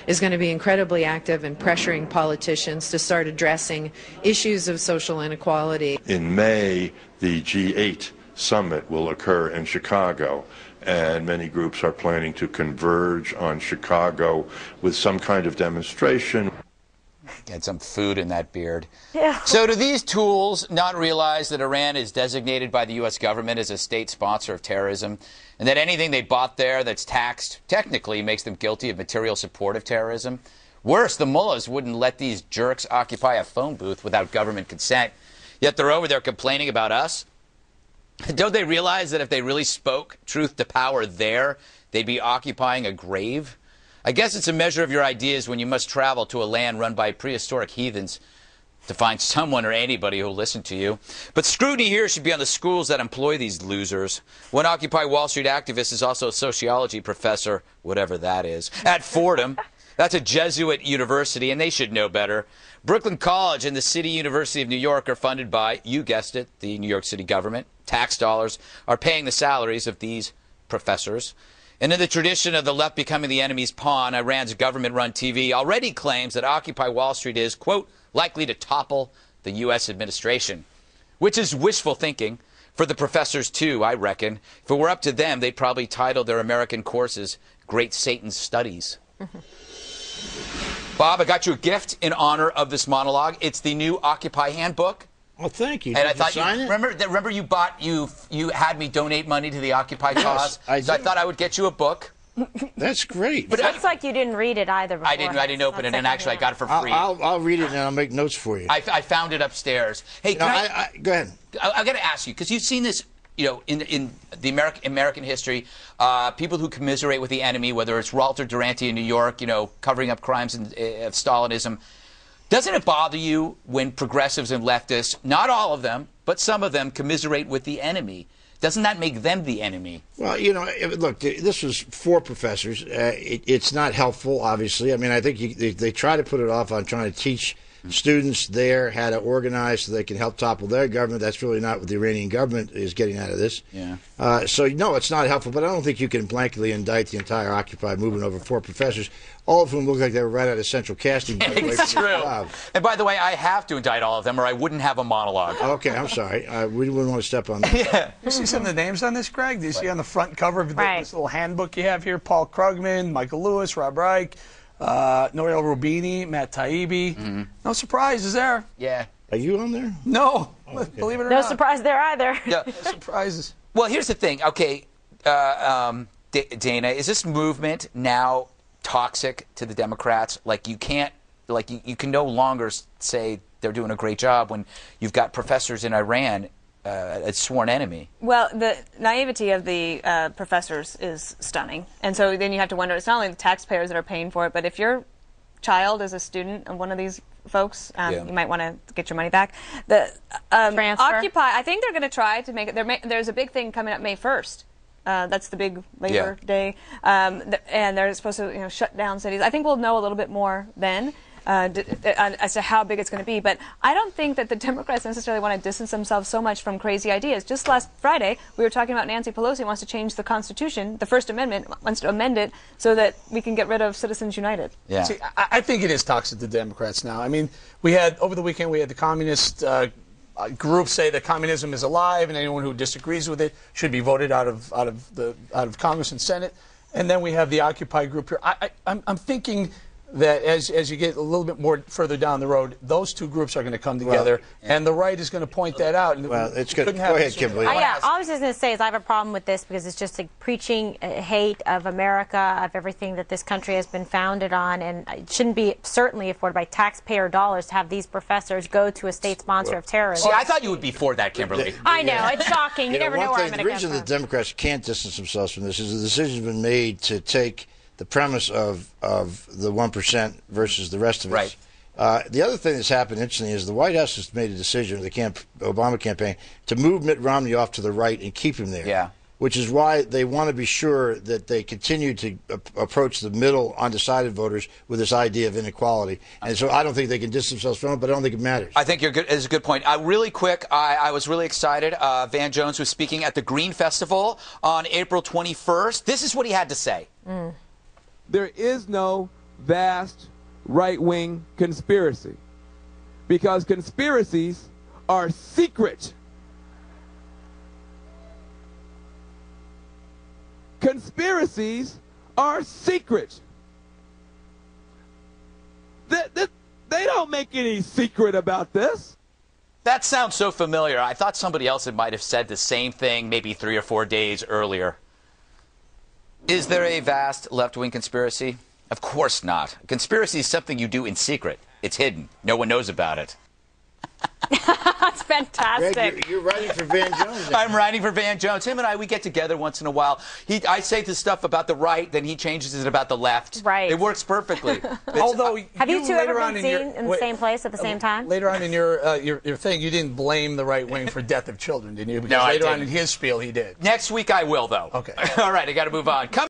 is going to be incredibly active in pressuring politicians to start addressing issues of social inequality. In May, the G8 summit will occur in Chicago, and many groups are planning to converge on Chicago with some kind of demonstration. Had some food in that beard. Yeah. So do these tools not realize that Iran is designated by the U.S. government as a state sponsor of terrorism, and that anything they bought there that's taxed technically makes them guilty of material support of terrorism? Worse, the mullahs wouldn't let these jerks occupy a phone booth without government consent, yet they're over there complaining about us. Don't they realize that if they really spoke truth to power there, they'd be occupying a grave? I guess it's a measure of your ideas when you must travel to a land run by prehistoric heathens to find someone or anybody who'll listen to you. But scrutiny here should be on the schools that employ these losers. One Occupy Wall Street activist is also a sociology professor, whatever that is, at Fordham. That's a Jesuit university, and they should know better. Brooklyn College and the City University of New York are funded by, you guessed it, the New York City government. Tax dollars are paying the salaries of these professors. And in the tradition of the left becoming the enemy's pawn, Iran's government-run TV already claims that Occupy Wall Street is, quote, likely to topple the U.S. administration, which is wishful thinking for the professors, too, I reckon. If it were up to them, they'd probably title their American courses Great Satan's Studies. Bob, I got you a gift in honor of this monologue. It's the new Occupy Handbook. Oh, thank you. And Did I thought you sign it? Remember you had me donate money to the Occupy cause. Yes, I thought I would get you a book. That's great. But it looks like you didn't read it either before. I didn't open it, and actually I got it for free. I'll read it and I'll make notes for you. I found it upstairs. Hey, go ahead. I got to ask you, because you've seen this, you know, in the American history, people who commiserate with the enemy, whether it's Walter Duranty in New York, you know, covering up crimes of Stalinism. Doesn't it bother you when progressives and leftists, not all of them, but some of them, commiserate with the enemy? Doesn't that make them the enemy? Well, you know, look, this was 4 professors. It's not helpful, obviously. I mean, I think they try to put it off on trying to teach students there how to organize so they can help topple their government. That's really not what the Iranian government is getting out of this. Yeah. So, no, it's not helpful, but I don't think you can blanketly indict the entire Occupy movement over 4 professors, all of whom look like they were right out of Central Casting. It's true. And by the way, I have to indict all of them or I wouldn't have a monologue. Okay, I'm sorry. We wouldn't want to step on that. Yeah. You see some of the names on this, Greg? Do you see on the front cover of this little handbook you have here? Paul Krugman, Michael Lewis, Rob Reich, Nouriel Roubini, Matt Taibbi. No surprises there. Yeah. Are you on there? No. Okay. Believe it or not. No surprise there either. Yeah. No surprises. Well, here's the thing. Okay, Dana, is this movement now toxic to the Democrats? Like you can't, like you can no longer say they're doing a great job when you've got professors in Iran, a sworn enemy. Well, the naivety of the professors is stunning. And so then you have to wonder, it's not only the taxpayers that are paying for it, but if your child is a student of one of these folks, you might want to get your money back. The Occupy, I think they're going to try to make it, there's a big thing coming up May 1st. That's the big Labor Day. And they're supposed to shut down cities. I think we'll know a little bit more then. As to how big it's going to be. But I don't think that the Democrats necessarily want to distance themselves so much from crazy ideas. Just last Friday, we were talking about Nancy Pelosi wants to change the Constitution, the First Amendment, wants to amend it so that we can get rid of Citizens United. Yeah. See, I think it is toxic to the Democrats now. I mean, over the weekend, we had the communist group say that communism is alive and anyone who disagrees with it should be voted out of Congress and Senate. And then we have the Occupy group here. I'm thinking that as you get a little bit more further down the road, those two groups are going to come together, and the right is going to point that out. And well, it's good. Go ahead, Kimberly. All I was just going to say is I have a problem with this because it's just like preaching hate of America, of everything that this country has been founded on, and it shouldn't be certainly afforded by taxpayer dollars to have these professors go to a state sponsor of terrorism. See, I thought you would be for that, Kimberly. I know. It's shocking. You never know where I'm going to come from. The reason the Democrats can't distance themselves from this is the decision's been made to take the premise of the 1% versus the rest of it. Right. The other thing that's happened, interestingly, is the White House has made a decision, the Obama campaign, to move Mitt Romney off to the right and keep him there. Yeah. Which is why they want to be sure that they continue to approach the middle undecided voters with this idea of inequality. And so I don't think they can distance themselves from it, but I don't think it matters. I think it's a good point. Really quick, I was really excited. Van Jones was speaking at the Green Festival on April 21st. This is what he had to say. There is no vast right-wing conspiracy, because conspiracies are secret. Conspiracies are secret. They don't make any secret about this. That sounds so familiar. I thought somebody else might have said the same thing maybe 3 or 4 days earlier. Is there a vast left-wing conspiracy? Of course not. A conspiracy is something you do in secret. It's hidden. No one knows about it. That's fantastic. Greg, you're writing for Van Jones now. I'm writing for Van Jones. Him and I, we get together once in a while. I say the stuff about the right, then he changes it about the left. Right. It works perfectly. Although have you two ever been seen in the same place at the same time? Later on in your thing, you didn't blame the right wing for death of children, didn't you? Because no, later on in his spiel, he did. Next week I will, though. Okay. All right, I got to move on.